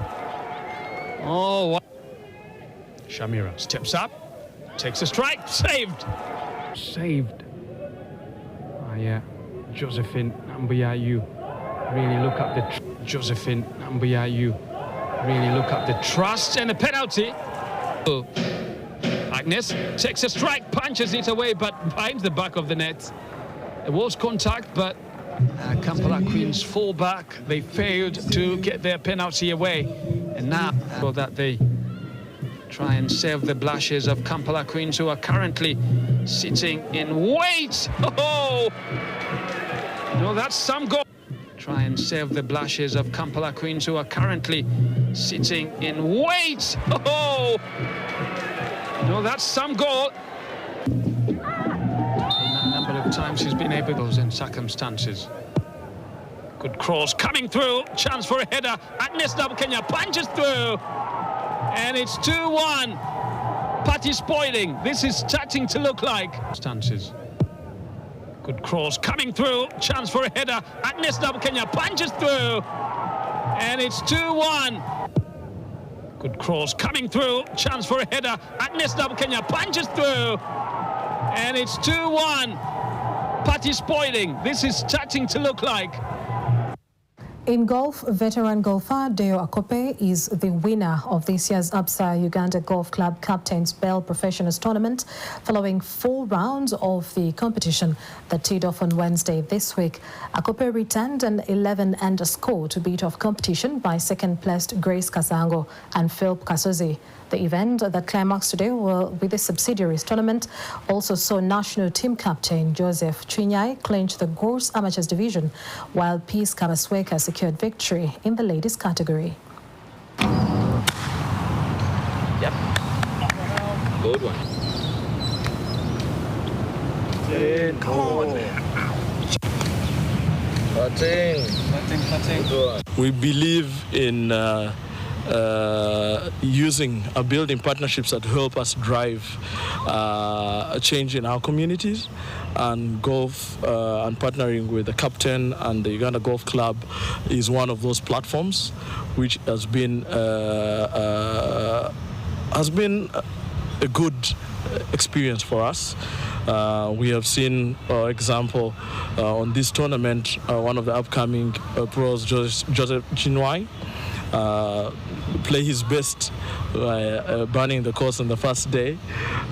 Oh. Shamira steps up, takes a strike, saved. Saved. Yeah, Josephine Ambuyayu. Really look up the Josephine Ambuyayu. Really look up the trust and a penalty. Oh. Agnes takes a strike, punches it away, but finds the back of the net. There was contact, but Kampala Queens fall back. They failed to get their penalty away. And now, so that they try and save the blushes of Kampala Queens, who are currently sitting in wait. Oh! No, that's some goal. Try and save the blushes of Kampala Queens, who are currently sitting in wait. Oh! No, that's some goal. Times he's been able those in circumstances. Good cross coming through, chance for a header. Agnes Nabukenya punches through, and it's 2-1. Patty spoiling. This is starting to look like stances. Good cross coming through, chance for a header. Agnes Nabukenya punches through, and it's 2-1. Good cross coming through, chance for a header. Agnes Nabukenya punches through, and it's 2-1. Patty spoiling. This is starting to look like. In golf, veteran golfer Deo Akope is the winner of this year's ABSA Uganda Golf Club Captain's Bell Professionals Tournament following 4 rounds of the competition that teed off on Wednesday this week. Akope returned an 11-under score to beat off competition by second-placed Grace Kasango and Philip Kasozi. The event that climaxed today with the subsidiaries tournament also saw national team captain Joseph Chinyai clinch the Gorse Amateurs Division, while Peace Kabasweka secured victory in the ladies category. Yep. Good one. Come on. We believe in using building partnerships that help us drive a change in our communities, and golf and partnering with the captain and the Uganda Golf Club is one of those platforms, which has been a good experience for us. We have seen, for example, on this tournament, one of the upcoming pros, Joseph Chinwai, play his best burning the course on the first day,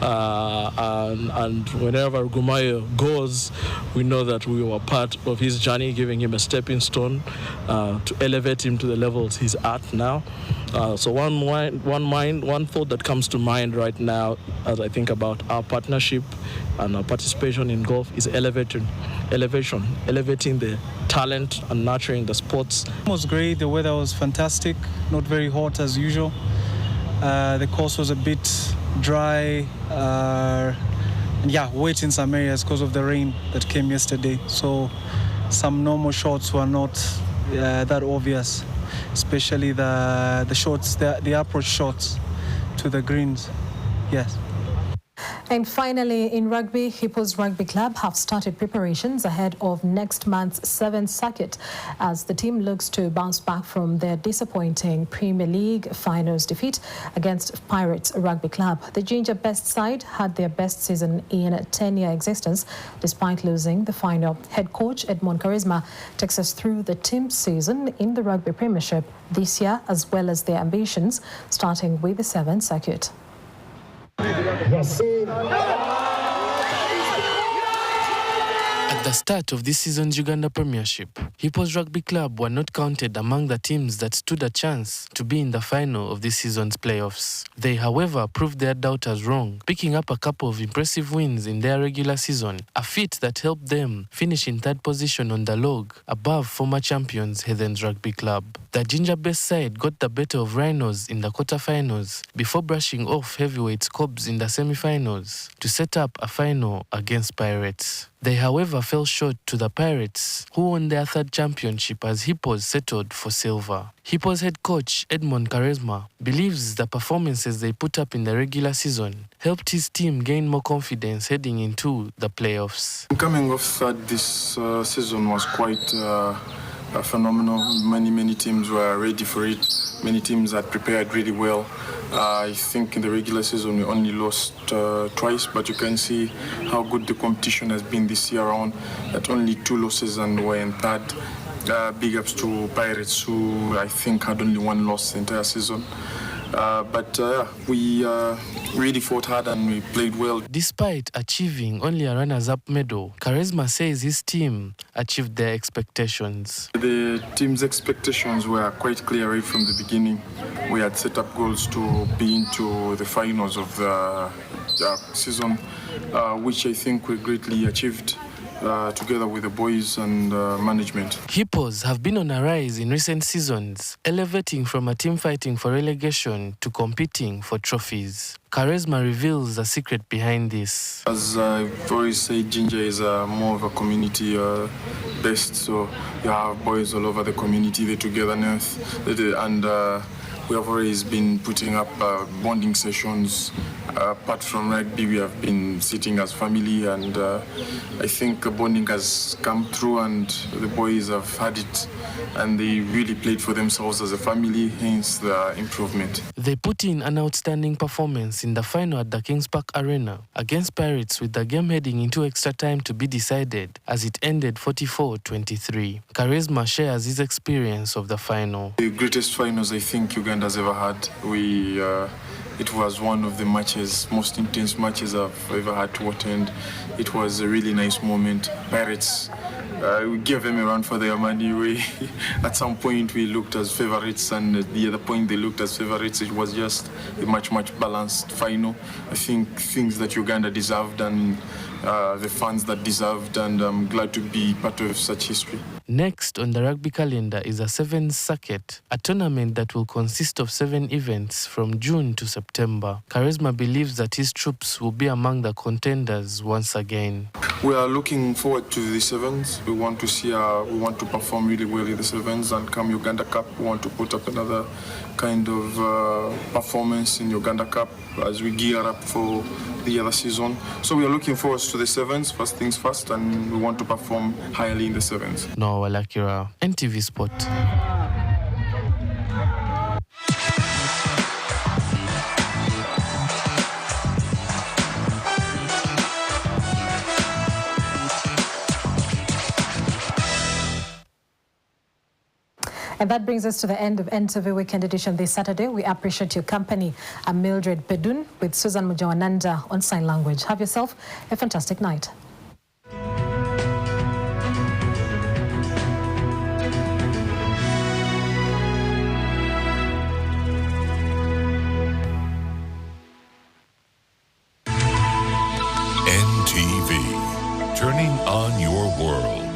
and whenever Gumayo goes, we know that we were part of his journey, giving him a stepping stone to elevate him to the levels he's at now. So one thought that comes to mind right now as I think about our partnership and our participation in golf is elevating the talent and nurturing the sports. It was great. The weather was fantastic, not very hot as usual. The course was a bit dry, and wet in some areas because of the rain that came yesterday. So some normal shots were not that obvious, especially the shots, the approach shots to the greens. Yes. And finally, in rugby, Hippos Rugby Club have started preparations ahead of next month's 7th circuit as the team looks to bounce back from their disappointing Premier League finals defeat against Pirates Rugby Club. The Ginger Best side had their best season in a 10-year existence despite losing the final. Head coach Edmond Charisma takes us through the team's season in the Rugby Premiership this year, as well as their ambitions, starting with the 7th circuit. At the start of this season's Uganda Premiership, Hippos Rugby Club were not counted among the teams that stood a chance to be in the final of this season's playoffs. They, however, proved their doubters wrong, picking up a couple of impressive wins in their regular season, a feat that helped them finish in third position on the log, above former champions Heathens Rugby Club. The Ginger-based side got the better of Rhinos in the quarterfinals before brushing off heavyweights Cobs in the semi-finals to set up a final against Pirates. They, however, fell short to the Pirates, who won their third championship as Hippos settled for silver. Hippos head coach Edmond Charisma believes the performances they put up in the regular season helped his team gain more confidence heading into the playoffs. Coming off third this season was quite phenomenal. Many teams were ready for it. Many teams had prepared really well. I think in the regular season we only lost twice, but you can see how good the competition has been this year around. At only 2 losses and we're in third. Big ups to Pirates, who I think had only 1 loss the entire season. But we really fought hard and we played well. Despite achieving only a runners-up medal, Charisma says his team achieved their expectations. The team's expectations were quite clear right from the beginning. We had set up goals to be into the finals of the season, which I think we greatly achieved. Together with the boys and management. Hippos have been on a rise in recent seasons, elevating from a team fighting for relegation to competing for trophies. Charisma reveals the secret behind this. As I've always said, Ginger is more of a community based, so you have boys all over the community, the togetherness, and we have always been putting up bonding sessions. Apart from rugby, we have been sitting as family, and I think bonding has come through, and the boys have had it, and they really played for themselves as a family, hence the improvement. They put in an outstanding performance in the final at the Kings Park Arena against Pirates, with the game heading into extra time to be decided as it ended 44-23. Charisma shares his experience of the final. The greatest finals I think Uganda's ever had. It was one of the most intense matches I've ever had to attend. It was a really nice moment. Pirates, we gave them a run for their money. At some point we looked as favourites, and at the other point they looked as favourites. It was just a much balanced final. I think things that Uganda deserved and the fans that deserved, and I'm glad to be part of such history. Next on the rugby calendar is a Sevens Circuit, a tournament that will consist of 7 events from June to September. Charisma believes that his troops will be among the contenders once again. We are looking forward to the Sevens. We want to see we want to perform really well in the Sevens, and come Uganda Cup, we want to put up another kind of performance in Uganda Cup as we gear up for the other season. So we are looking forward to the Sevens, first things first, and we want to perform highly in the Sevens. Noah Walakira, NTV Sport. And that brings us to the end of NTV Weekend Edition this Saturday. We appreciate your company. I'm Mildred Pedun with Susan Mujawananda on Sign Language. Have yourself a fantastic night. NTV, turning on your world.